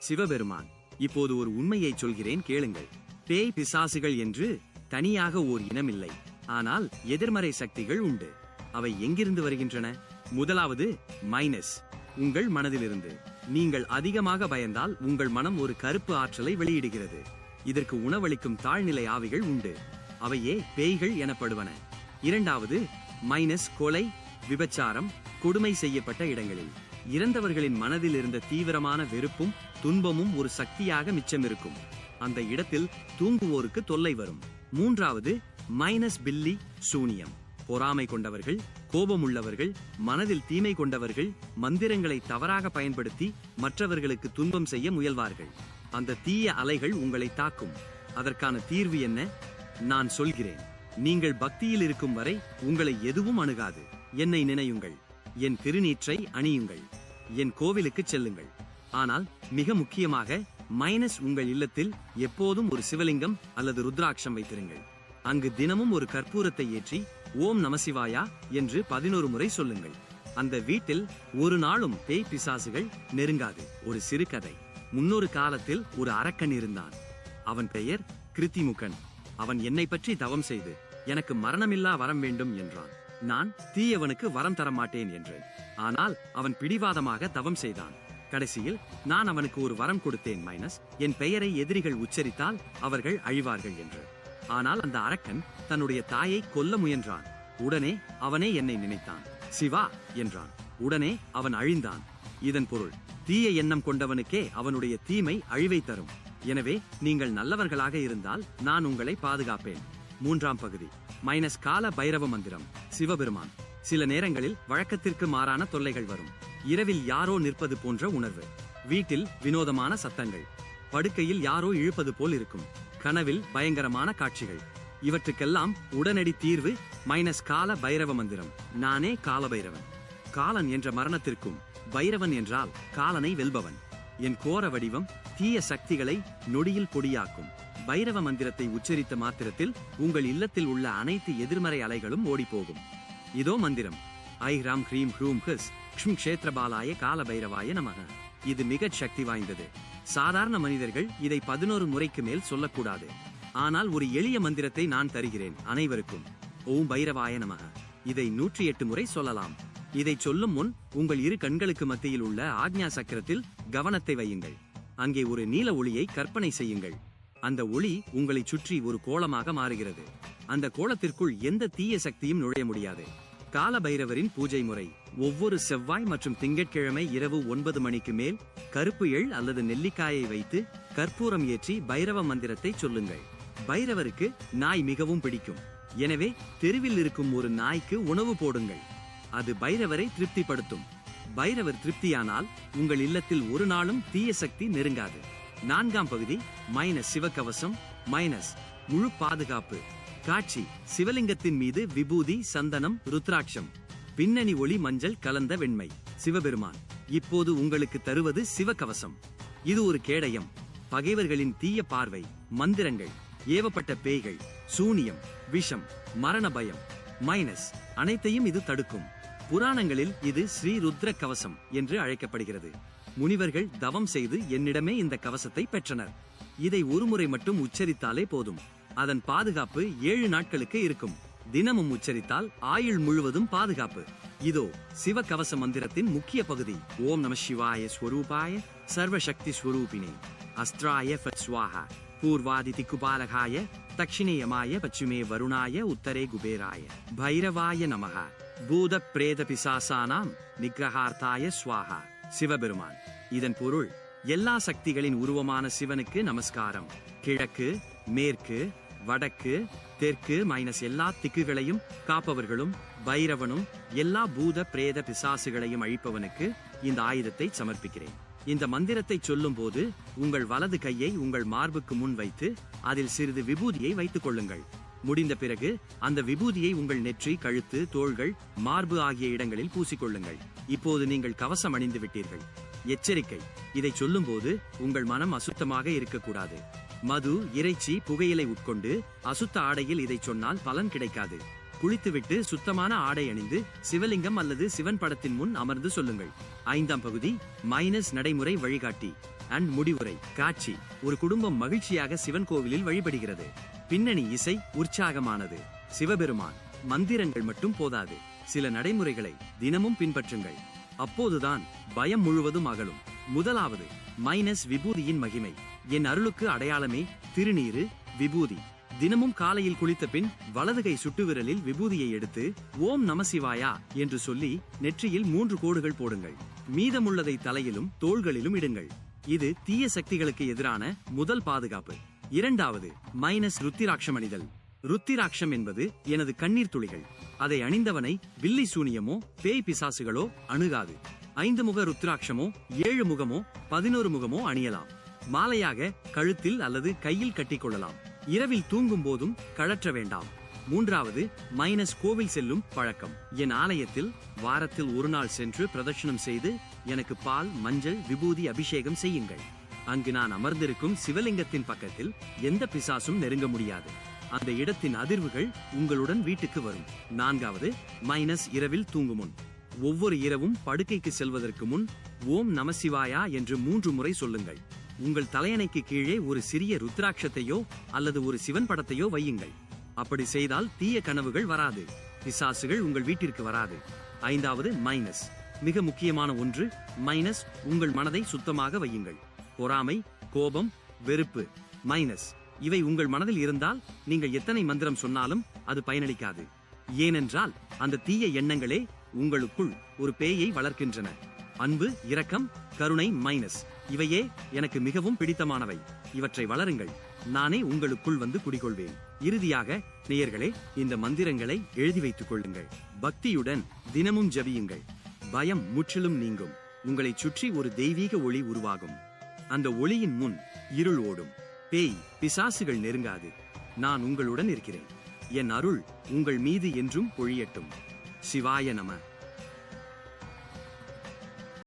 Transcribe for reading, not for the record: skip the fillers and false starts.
சிவபெருமான். இப்போது ஒரு உண்மையை சொல்கிறேன், கேளுங்கள். பேய் பிசாசுகள் என்று தனியாக ஓர் இனமில்லை. ஆனால் எதிர்மறை சக்திகள் உண்டு. அவை எங்கிருந்து வருகின்றன? முதலாவது மைனஸ், உங்கள் மனதிலிருந்து. நீங்கள் அதிகமாக பயந்தால் உங்கள் மனம் ஒரு கருப்பு ஆற்றலை வெளியிடுகிறது. இதற்கு உணவளிக்கும் தாழ்நிலை ஆவிகள் உண்டு. அவையே பேய்கள் எனப்படுவன. இரண்டாவது மைனஸ், கொலை, விபச்சாரம், கொடுமை செய்யப்பட்ட இடங்களில் இறந்தவர்களின் மனதில் இருந்த தீவிரமான வெறுப்பும் துன்பமும் ஒரு சக்தியாக மிச்சமிருக்கும். அந்த இடத்தில் தூங்குவோருக்கு தொல்லை வரும். மூன்றாவது மைனஸ், பில்லி, சூனியம். பொறாமை கொண்டவர்கள், கோபமுள்ளவர்கள், மனதில் தீமை கொண்டவர்கள் மந்திரங்களை தவறாக பயன்படுத்தி மற்றவர்களுக்கு துன்பம் செய்ய முயல்வார்கள். அந்த தீய அலைகள் உங்களை தாக்கும். அதற்கான தீர்வு என்ன? நான் சொல்கிறேன். நீங்கள் பக்தியில் இருக்கும் வரை உங்களை எதுவும் அணுகாது. என்னை நினையுங்கள், என் திருநீற்றை அணியுங்கள், என் கோவிலுக்கு செல்லுங்கள். ஆனால் மிக முக்கியமாக மைனஸ், உங்கள் இல்லத்தில் எப்போதும் ஒரு சிவலிங்கம் அல்லது ருத்ராட்சம் வைத்திருங்கள். அங்கு தினமும் ஒரு கற்பூரத்தை ஏற்றி ஓம் நமசிவாயா என்று 11 முறை சொல்லுங்கள். அந்த வீட்டில் ஒரு நாளும் பேய் பிசாசுகள் நெருங்காது. ஒரு சிறு கதை. முன்னொரு காலத்தில் ஒரு அரக்கன் இருந்தான். அவன் பெயர் கிருத்திமுகன். அவன் என்னை பற்றி தவம் செய்து எனக்கு மரணமில்லா வரம் வேண்டும் என்றான். நான் தீயவனுக்கு வரம் தர மாட்டேன் என்றேன். ஆனால் அவன் பிடிவாதமாக தவம் செய்தான். கடைசியில் நான் அவனுக்கு ஒரு வரம் கொடுத்தேன், மைனஸ், என் பெயரை எதிரிகள் உச்சரித்தால் அவர்கள் அழிவார்கள் என்று. ஆனால் அந்த அரக்கன் தன்னுடைய தாயை கொல்ல முயன்றான். உடனே அவனே என்னை நினைத்தான். சிவா என்றான். உடனே அவன் அழிந்தான். இதன் பொருள், தீய எண்ணம் கொண்டவனுக்கே அவனுடைய தீமை அழிவை தரும். எனவே நீங்கள் நல்லவர்களாக இருந்தால் நான் உங்களை பாதுகாப்பேன். மூன்றாம் பகுதி மைனஸ், கால பைரவ மந்திரம். சிவபெருமான். சில நேரங்களில் வழக்கத்திற்கு மாறான தொல்லைகள் வரும். இரவில் யாரோ நிற்பது போன்ற உணர்வு, வீட்டில் வினோதமான சத்தங்கள், படுக்கையில் யாரோ இழுப்பது போல் இருக்கும், கனவில் பயங்கரமான காட்சிகள். இவற்றுக்கெல்லாம் உடனடி தீர்வு மைனஸ், கால பைரவ மந்திரம். நானே கால பைரவன். காலன் என்ற மரணத்திற்கும் பைரவன் என்றால் காலனை வெல்பவன். என் கோர வடிவம் தீய சக்திகளை நொடியில் பொடியாக்கும். பைரவ மந்திரத்தை உச்சரித்த மாத்திரத்தில் உங்கள் இல்லத்தில் உள்ள அனைத்து எதிர்மறை அலைகளும் ஓடிப்போகும். இதோ மந்திரம். ஐ ராம் ஹ்ரீம் ஹ்ரூம் ஹஸ் க்ஷ்ம் க்ஷேத்ரபாலாய கால பைரவாய நமக. இது மிகச் சக்தி வாய்ந்தது. சாதாரண மனிதர்கள் இதை 11 முறைக்கு மேல் சொல்லக்கூடாது. ஆனால் ஒரு எளிய மந்திரத்தை நான் தருகிறேன் அனைவருக்கும். ஓம் பைரவாய நமக. இதை 108 முறை சொல்லலாம். இதை சொல்லும் முன் உங்கள் இரு கண்களுக்கு மத்தியில் உள்ள ஆக்ஞா சக்கரத்தில் கவனத்தை வையுங்கள். அங்கே ஒரு நீல ஒளியை கற்பனை செய்யுங்கள். அந்த ஒளி உங்களை சுற்றி ஒரு கோலமாக மாறுகிறது. அந்த கோலத்திற்குள் எந்த தீய சக்தியும் நுழைய முடியாது. கால பைரவரின் பூஜை முறை. ஒவ்வொரு செவ்வாய் மற்றும் திங்கட்கிழமை இரவு 9 மணிக்கு மேல் கருப்பு எள் அல்லது நெல்லிக்காயை வைத்து கற்பூரம் ஏற்றி பைரவ மந்திரத்தை சொல்லுங்கள். பைரவருக்கு நாய் மிகவும் பிடிக்கும். எனவே தெருவில் இருக்கும் ஒரு நாய்க்கு உணவு போடுங்கள். அது பைரவரை திருப்திப்படுத்தும். பைரவர் திருப்தியானால் உங்கள் இல்லத்தில் ஒரு நாளும் தீய சக்தி நெருங்காது. நான்காம் பகுதி மைனஸ், சிவகவசம். மைனஸ், முழு பாதுகாப்பு. காட்சி. சிவலிங்கத்தின் மீது விபூதி, சந்தனம், ருத்ராட்சம், பின்னணி ஒளி மஞ்சள் கலந்த வெண்மை. சிவபெருமான் இப்போது உங்களுக்கு தருவது சிவகவசம். இது ஒரு கேடயம். பகைவர்களின் தீய பார்வை, மந்திரங்கள், ஏவப்பட்ட பேய்கள், சூனியம், விஷம், மரண பயம், மைனஸ் அனைத்தையும் இது தடுக்கும். புராணங்களில் இது ஸ்ரீ ருத்ர கவசம் என்று அழைக்கப்படுகிறது. முனிவர்கள் தவம் செய்து என்னிடமே இந்த கவசத்தை பெற்றனர். இதை ஒருமுறை மட்டும் உச்சரித்தாலே போதும். அதன் பாதுகாப்பு 7 நாட்களுக்கு இருக்கும். தினமும் உச்சரித்தால் ஆயுள் முழுவதும் பாதுகாப்பு. இதோ சிவ கவச மந்திரத்தின் முக்கிய பகுதி. ஓம் நம சிவாய ஸ்வரூபாய சர்வசக்தி ஸ்வரூபினே அஸ்திராய ஃபட் ஸ்வாஹா பூர்வாதி திக்குபாலகாய தக்ஷிணேயமாய பச்சுமே வருணாய உத்தரே குபேராய பைரவாய நமஹ பூத பிரேத பிசாசானாம் நிக்ரஹார்த்தாய ஸ்வாஹா. சிவபெருமான். இதன் பொருள், எல்லா சக்திகளின் உருவமான சிவனுக்கு நமஸ்காரம். கிழக்கு, மேற்கு, வடக்கு, தெற்கு மைனஸ் எல்லா திக்குகளையும் காப்பவர்களும் பைரவனும் எல்லா பூத பிரேத பிசாசுகளையும் அழிப்பவனுக்கு இந்த ஆயுதத்தை சமர்ப்பிக்கிறேன். இந்த மந்திரத்தை சொல்லும் போது உங்கள் வலது கையை உங்கள் மார்புக்கு முன் வைத்து அதில் சிறிது விபூதியை வைத்துக் கொள்ளுங்கள். முடிந்த பிறகு அந்த விபூதியை உங்கள் நெற்றி, கழுத்து, தோள்கள், மார்பு ஆகிய இடங்களில் பூசிக்கொள்ளுங்கள். இப்போது நீங்கள் கவசம் அணிந்து விட்டீர்கள். எச்சரிக்கை. இதை சொல்லும் போது உங்கள் மனம் அசுத்தமாக இருக்கக்கூடாது. மது, இறைச்சி, புகையிலை உட்கொண்டு அசுத்த ஆடையில் இதை சொன்னால் பலன் கிடைக்காது. குளித்துவிட்டு சுத்தமான ஆடை அணிந்து சிவலிங்கம் அல்லது சிவன் படத்தின் முன் அமர்ந்து சொல்லுங்கள். ஐந்தாம் பகுதி மைனஸ், நடைமுறை வழிகாட்டி. அண்ட் முடிவுரை. காட்சி: ஒரு குடும்பம் மகிழ்ச்சியாக சிவன் கோவிலில் வழிபடுகிறது. பின்னணி இசை உற்சாகமானது. சிவபெருமான். மந்திரங்கள் மட்டும் போதாது, சில நடைமுறைகளை தினமும் பின்பற்றுங்கள். அப்போதுதான் பயம் முழுவதும் அகலும். முதலாவது, விபூதியின் மகிமை. என் அருளுக்கு அடையாளமே திருநீரு, விபூதி. தினமும் காலையில் குளித்த பின் வலதுகை சுட்டுவிரலில் விபூதியை எடுத்து ஓம் நமசிவாயா என்று சொல்லி நெற்றியில் 3 கோடுகள் போடுங்கள். மீதமுள்ளதை தலையிலும் தோள்களிலும் இடுங்கள். இது தீய சக்திகளுக்கு எதிரான முதல் பாதுகாப்பு. இரண்டாவது, ருத்திராட்சம் அணிதல். ருத்திராட்சம் என்பது எனது கண்ணீர் துளிகள். அதை அணிந்தவனை வில்லி சூனியமோ பேய் பிசாசுகளோ அணுகாது. 5 முக ருத்ராட்சமோ 7 முகமோ 11 முகமோ அணியலாம். மாலையாக கழுத்தில் அல்லது கையில் கட்டிக்கொள்ளலாம். இரவில் தூங்கும் போதும் கழற்ற வேண்டாம். மூன்றாவது, கோவில் செல்லும் பழக்கம். என் ஆலயத்தில் வாரத்தில் ஒரு நாள் சென்று பிரதட்சணம் செய்து எனக்கு பால், மஞ்சள், விபூதி அபிஷேகம் செய்யுங்கள். அங்கு நான் அமர்ந்திருக்கும் சிவலிங்கத்தின் பக்கத்தில் எந்த பிசாசும் நெருங்க முடியாது. அந்த இடத்தின் அதிர்வுகள் உங்களுடன் வீட்டுக்கு வரும். நான்காவது, இரவில் தூங்கும் முன். ஒவ்வொரு இரவும் படுக்கைக்கு செல்வதற்கு முன் ஓம் நமசிவாயா என்று 3 முறை சொல்லுங்கள். உங்கள் தலையணைக்கு கீழே ஒரு சிறிய ருத்ராட்சத்தையோ அல்லது ஒரு சிவன் படத்தையோ வையுங்கள். அப்படி செய்தால் தீய கனவுகள் வராது, பிசாசுகள் உங்கள் வீட்டிற்கு வராது. ஐந்தாவது, மிக முக்கியமான ஒன்று, உங்கள் மனதை சுத்தமாக வையுங்கள். பொறாமை, கோபம், வெறுப்பு, இவை உங்கள் மனதில் இருந்தால் நீங்கள் எத்தனை மந்திரம் சொன்னாலும் அது பயனளிக்காது. ஏனென்றால் அந்த தீய எண்ணங்களே உங்களுக்குள் ஒரு பேயை வளர்க்கின்றன. அன்பு, இரக்கம், கருணை, இவையே எனக்கு மிகவும் பிடித்தமானவை. இவற்றை வளருங்கள். நானே உங்களுக்குள் வந்து குடிகொள்வேன். இறுதியாக நேயர்களே, இந்த மந்திரங்களை எழுதி வைத்துக் கொள்ளுங்கள். பக்தியுடன் தினமும் ஜபியுங்கள். பயம் முற்றிலும் நீங்கும். உங்களை சுற்றி ஒரு தெய்வீக ஒளி உருவாகும். அந்த ஒளியின் முன் இருள் ஓடும். பேய், பிசாசுகள் நெருங்காது. நான் உங்களுடன் இருக்கிறேன். என் அருள் உங்கள் மீது என்றும் பொழியட்டும். சிவாய நம.